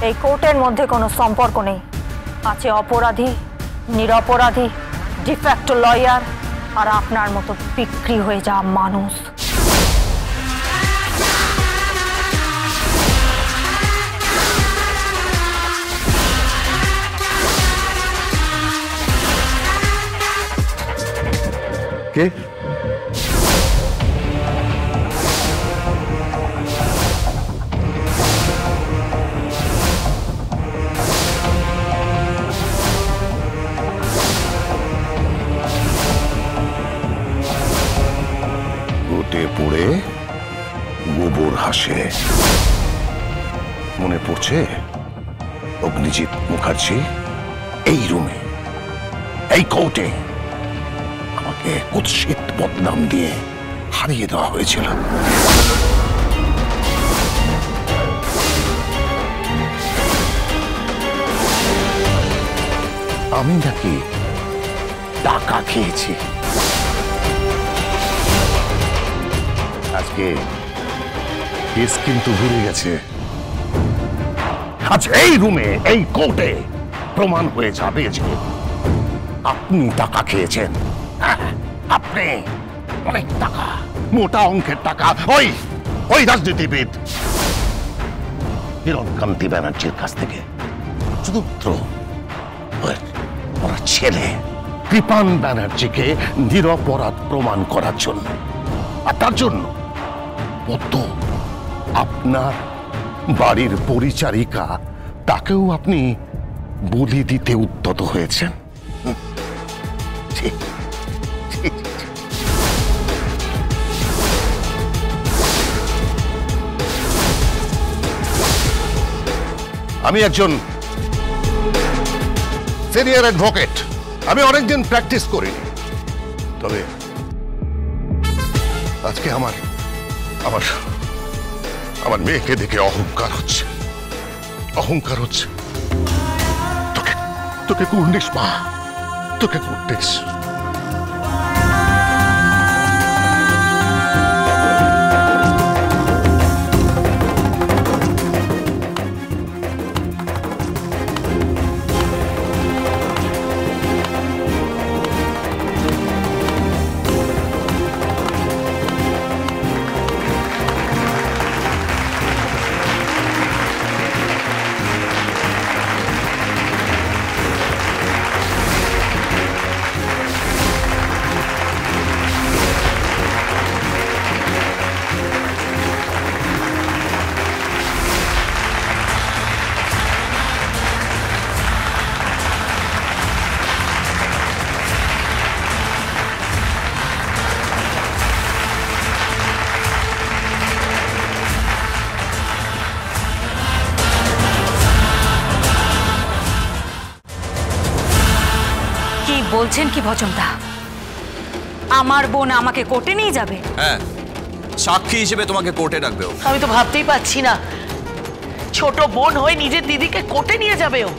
এই কোর্টের মধ্যে কোনো সম্পর্ক নেই। আছে অপরাধী, নিরপরাধী, ডিফ্যাক্টো লয়ার আর আপনার মতো বিক্রি হয়ে যাওয়া মানুষ। কে? গোটে পড়ে গোবর হাসে। মনে পড়ছে অগ্নিজিৎ মুখার্জি এই রুমে, এই কোর্টে আমাকে কুৎসিত বদনাম দিয়ে হারিয়ে দেওয়া হয়েছিল। আমি নাকি টাকা খেয়েছি। আজকে কেস কিন্তু ঘুরে গেছে। আজ এই রুমে, এই কোর্টে প্রমাণ হয়ে যাবে যে আপনি টাকা খেয়েছেন। আপনি অনেক টাকা, মোটা অঙ্কের টাকা ওই রাজনীতিবিদ হিরণকান্তি ব্যানার্জির কাছ থেকে শুধুমাত্র ওর ছেলে কৃপান ব্যানার্জিকে নিরপরাধ প্রমাণ করার জন্য। আর তার জন্য আপনার বাড়ির পরিচারিকা তাকেও আপনি বলি দিতে উদ্যত হয়েছেন। আমি একজন সিনিয়র অ্যাডভোকেট। আমি অনেকদিন প্র্যাকটিস করিনি, তবে আজকে আমার মেয়েকে দেখে অহংকার হচ্ছে। তোকে কুর্নিশ মা, তোকে কুর্নিশ। বলছেন কি ভজনদা? আমার বোন আমাকে কোর্টে নিয়ে যাবে? হ্যাঁ, সাক্ষী হিসেবে তোমাকে কোর্টে ডাকবে। আমি তো ভাবতেই পারছি না, ছোট বোন হয়ে নিজের দিদিকে কোর্টে নিয়ে যাবে। ও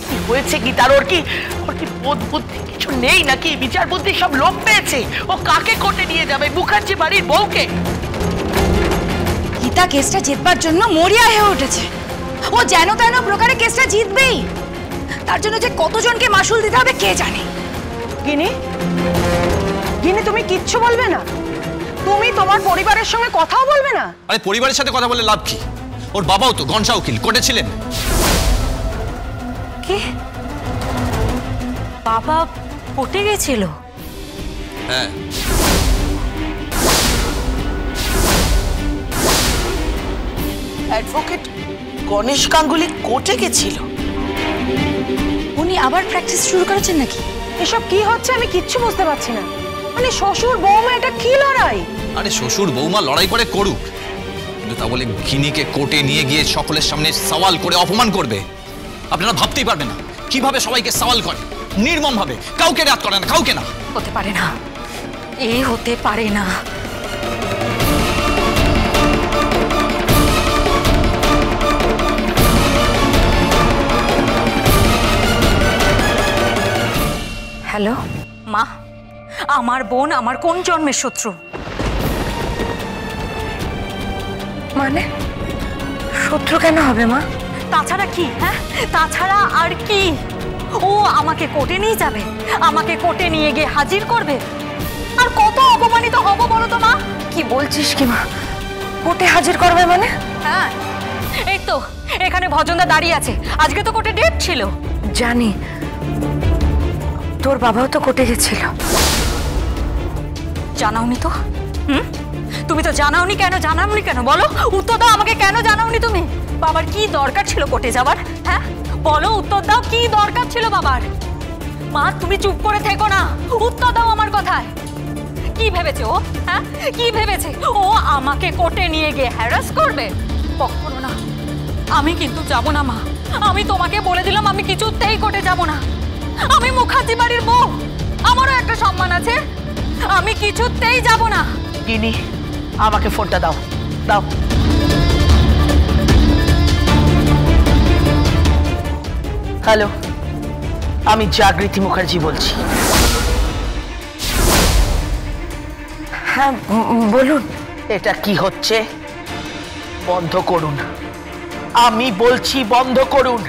কি হয়েছে কি তার? ওর কি বোধ বুদ্ধি কিছু নেই নাকি? বিচার বুদ্ধি সব লোপ পেয়েছে? ও কাকে কোর্টে নিয়ে যাবে? মুখার্জি বাড়ির বউকে? গীতা কেসটা জিতবার জন্য মরিয়া হয়ে উঠেছে। ও যেন তেন প্রকারে কেসটা জিতবেই। তার জন্য যে কতজনকে মাসুল দিতে হবে কে জানে। গিনি তুমি কিচ্ছু বলবে না? তুমি তোমার পরিবারের সঙ্গে কথাও বলবে না? আরে পরিবারের সাথে কথা বলে লাভ কি? ওর বাবাও তো গনসা উকিল, কোর্টে ছিলেন। কি? বাবা কোর্টে গেছিল? হ্যাঁ। অ্যাডভোকেট গণেশ গাঙ্গুলি কোর্টে গেছিল? উনি আবার প্র্যাকটিস শুরু করেছেন নাকি? এসব কি হচ্ছে আমি কিচ্ছু বুঝতে পারছি না। মানে শ্বশুর বৌমা এটা কি লড়াই? আরে শ্বশুর বৌমা লড়াই করে করুক, কিন্তু তা বলে গিনিকে কোর্টে নিয়ে গিয়ে সকলের সামনে সওয়াল করে অপমান করবে? আপনারা ভাবতেই পারবেন না কিভাবে সবাইকে সওয়াল করে, নির্মম ভাবে, কাউকে রাত করে না, কাউকে না। হতে পারে না, এই হতে পারে না। হ্যালো মা, আমার বোন আমার কোন জন্মের শত্রু? মানে শত্রু কেন হবে মা? তাছাড়া কি? হ্যাঁ, তাছাড়া আর কি? ও আমাকে কোর্টে নিয়ে যাবে, আমাকে কোর্টে নিয়ে গিয়ে হাজির করবে। আর কত অপমানিত হব বলো তো মা? কি বলছিস কি মা? কোর্টে হাজির করবে মানে? হ্যাঁ, এই তো এখানে ভজনদা দাঁড়িয়ে আছে। আজকে তো কোর্টে ডেট ছিল। জানি, তোর বাবাও তো কোর্টে গেছিল। জানাওনি তো? তুমি তো জানাওনি কেন? জানাওনি কেন বলো? উত্তর দাও আমাকে, কেন জানাওনি তুমি? বাবার কি দরকার ছিল কোর্টে যাবার? হ্যাঁ বলো, উত্তর দাও, কি দরকার ছিল বাবার? মা তুমি চুপ করে থেকো না, উত্তর দাও আমার কথায়। কি ভেবেছে ও? হ্যাঁ, কি ভেবেছে ও? আমাকে কোর্টে নিয়ে গিয়ে হ্যারাস করবে? কখনো না। আমি কিন্তু যাব না মা, আমি তোমাকে বলে দিলাম আমি কিছুতেই কোর্টে যাব না। আমি মুখার্জি বাড়ির বউ, আমারও একটা সম্মান আছে, আমি কিছুতেই যাব না। গিনি, আমাকে ফোনটা দাও, দাও। হ্যালো, আমি জাগৃতি মুখার্জি বলছি। হ্যাঁ বলুন। এটা কি হচ্ছে? বন্ধ করুন, আমি বলছি বন্ধ করুন।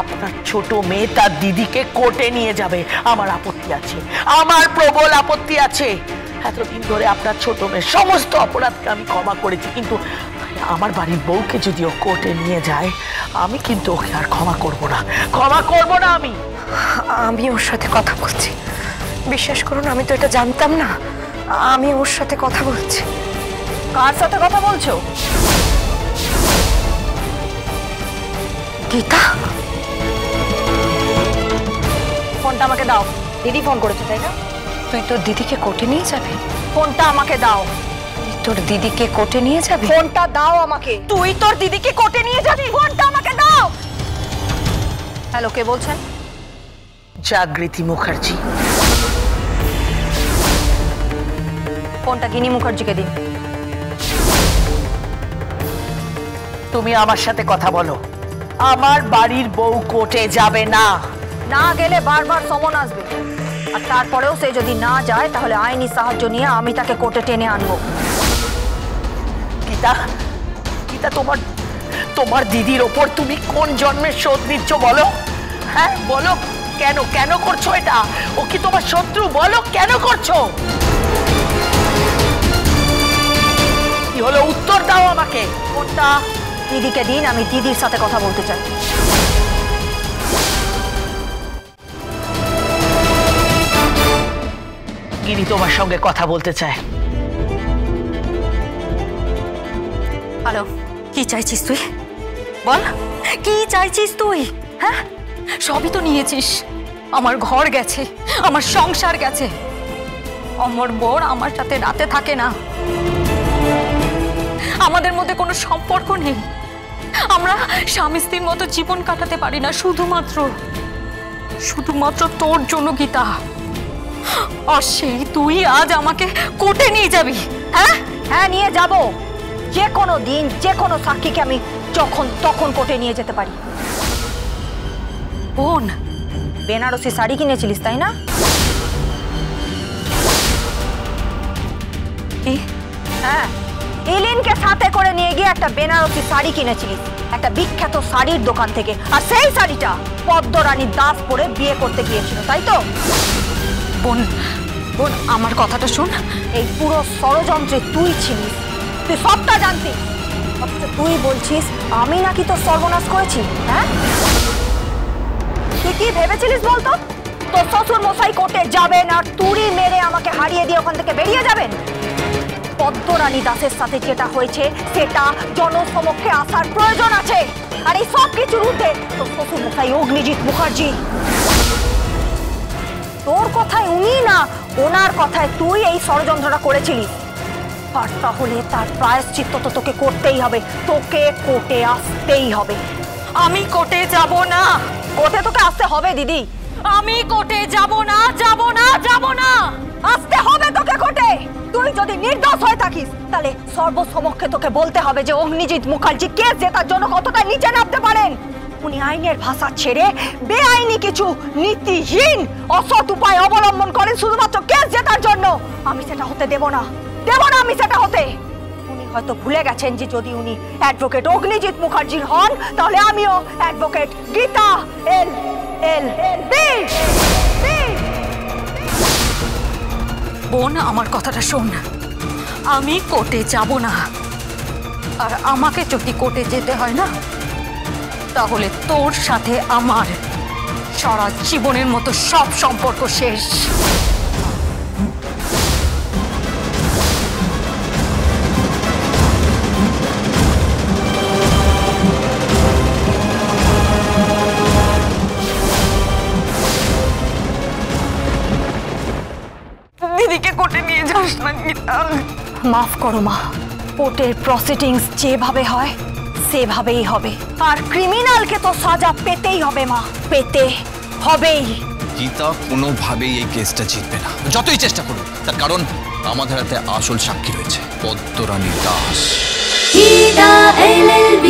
আপনার ছোট মেয়ে তার দিদিকে কোর্টে নিয়ে যাবে, আমার আপত্তি আছে, আমার প্রবল আপত্তি আছে। এতদিন ধরে আপনার ছোট মেয়ের সমস্ত অপরাধকে আমি ক্ষমা করেছি, কিন্তু আমার বাড়ির বউকে যদি ও কোর্টে নিয়ে যায়, আমি কিন্তু ওকে আর ক্ষমা করব না, ক্ষমা করব না আমি। আমি ওর সাথে কথা বলছি, বিশ্বাস করুন, আমি তো এটা জানতাম না। আমি ওর সাথে কথা বলছি। কার সাথে কথা বলছো? গীতা, ফোনটা আমাকে দাও। দিদি ফোন করেছে তাই না? তুই তোর দিদিকে কোর্টে নিয়ে যাবি? ফোনটা আমাকে দাও। তোর দিদিকে কোর্টে নিয়ে যাবি? ফোনটা দাও আমাকে। তুই তোর দিদিকে কোর্টে নিয়ে যাবি? ফোনটা আমাকে দাও। হ্যালো, কে বলছেন? জাগৃতি মুখার্জি। ফোনটা গিনি মুখার্জিকে দিন। তুমি আমার সাথে কথা বলো, আমার বাড়ির বউ কোর্টে যাবে না। না গেলে বারবার সমন আসবে, আর তারপরেও সে যদি না যায় তাহলে আইনি সাহায্য নিয়ে আমি তাকে কোর্টে টেনে আনবো। গীতা, গীতা, তোমার দিদির ওপর তুমি কোন জন্মের শোধ নিচ্ছ বলো? হ্যাঁ বলো, কেন কেন করছো এটা? ও কি তোমার শত্রু? বলো কেন করছো? কি হলো, উত্তর দাও আমাকে। ফোনটা দিদিকে দিন, আমি দিদির সাথে কথা বলতে চাই। গিনি তোমার সঙ্গে কথা বলতে চায়। হ্যালো, কি চাইছিস তুই? বল, কি চাইছিস তুই? হ্যাঁ, সবই তো নিয়েছিস। আমার ঘর গেছে, আমার সংসার গেছে, আমার বর আমার সাথে রাতে থাকে না, আমাদের মধ্যে কোনো সম্পর্ক নেই, আমরা স্বামী স্ত্রীর মতো জীবন কাটাতে পারি না, শুধুমাত্র তোর জন্য গীতা। আর সেই তুই আজ আমাকে কোর্টে নিয়ে যাবি? হ্যাঁ হ্যাঁ, নিয়ে যাব। যে কোনো দিন যে কোনো সাক্ষীকে আমি যখন তখন কোর্টে নিয়ে যেতে পারি। বোন, বেনারসি শাড়ি কিনেছিলিস তাই না? হ্যাঁ, ইলিনকে সাথে করে নিয়ে গিয়ে একটা বেনারসি শাড়ি কিনেছিলিস একটা বিখ্যাত শাড়ির দোকান থেকে, আর সেই শাড়িটা পদ্মরানী দাস পরে বিয়ে করতে গিয়েছিল, তাই তো? বোন, আমার কথাটা শোন। এই পুরো ষড়যন্ত্রে তুই ছিলিস, তুই সবটা জানতিস, অথচ তুই বলছিস আমি নাকি তোর সর্বনাশ করেছি। হ্যাঁ, তুই কি ভেবেছিলিস বলতো? তোর শ্বশুর মশাই কোর্টে যাবেন আর তুড়ি মেরে আমাকে হারিয়ে দিয়ে ওখান থেকে বেরিয়ে যাবেন? পদ্মরানী দাসের সাথে যেটা হয়েছে সেটা জনসমক্ষে আসার প্রয়োজন আছে, আর এই সব কিছুর ঊর্ধ্বে তোর শ্বশুর মশাই অগ্নিজিৎ মুখার্জি। তোর কথায় উনি না, ওনার কথায় তুই এই ষড়যন্ত্রটা করেছিলিস, আর তাহলে তার প্রায়শ্চিত্ত তো তোকে করতেই হবে, তোকে কোর্টে আসতেই হবে। আমি কোর্টে যাব না। কোর্টে তোকে আসতে হবে দিদি, আমি কোর্টে যাব না, আসতে হবে তোকে কোর্টে। তুই যদি নির্দোষ হয়ে থাকিস তাহলে সর্বসমক্ষে তোকে বলতে হবে যে অগ্নিজিৎ মুখার্জি কেস জেতার জন্য কতটা নিচে নামতে পারেন। উনি আইনের ভাষা ছেড়ে বেআইনি কিছু নীতিহীন অসৎ উপায় অবলম্বন করেন শুধুমাত্র কেস জেতার জন্য। আমি সেটা হতে দেব না, আমি সেটা হতে। উনি হয়তো ভুলে গেছেন যে যদি উনি অ্যাডভোকেট অগ্নিজিৎ মুখার্জির হন তাহলে আমিও অ্যাডভোকেট গীতা এল এল বি। বোন, আমার কথাটা শোন, আমি কোর্টে যাব না। আর আমাকে যদি কোর্টে যেতে হয় না, তাহলে তোর সাথে আমার সারা জীবনের মতো সব সম্পর্ক শেষ। দিদিকে কোর্টে নিয়ে যাস না গীতা। মাফ করো মা, কোর্টের প্রসিডিংস যেভাবে হয় সেভাবেই হবে। আর ক্রিমিনালকে তো সাজা পেতেই হবে মা, পেতে হবেই। গীতা কোনোভাবেই এই কেসটা জিতবে না, যতই চেষ্টা করুক। তার কারণ আমাদের হাতে আসল সাক্ষী রয়েছে, পদ্মরানী দাস। গীতা LLB।